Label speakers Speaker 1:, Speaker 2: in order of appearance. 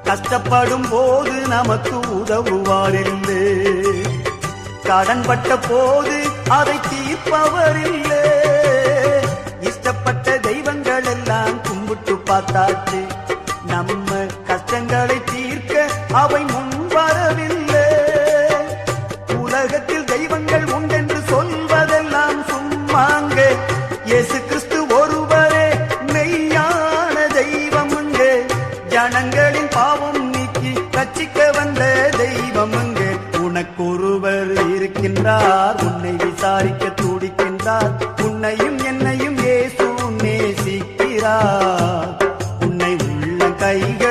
Speaker 1: கஷ்டப்படும் போது நமக்கு உதவுவாரில்லை, கடன்பட்ட போது அதை தீர்ப்பவரில்லை. இஷ்டப்பட்ட தெய்வங்கள் எல்லாம் கும்பிட்டு பார்த்தாச்சு, நம்ம கஷ்டங்களை தீர்க்க அவை முன் வரவில்லை. உலகத்தில் தெய்வங்கள் உண்டென்று சொல்வதெல்லாம் சும்மாங்க, இயேசு கிறிஸ்து ஒருவரே மெய்யான தெய்வமுங்க. ஜனங்களின் பாவம் நீக்கி ரட்சிக்க வந்த தெய்வமுங்க. உனக்கொருவர் இருக்கின்றார், உன்னை விசாரிக்க துடிக்கின்றார். உன்னையும் என்னையும் இயேசு நேசிக்கிறார். உன்னை உள்ள கைகள்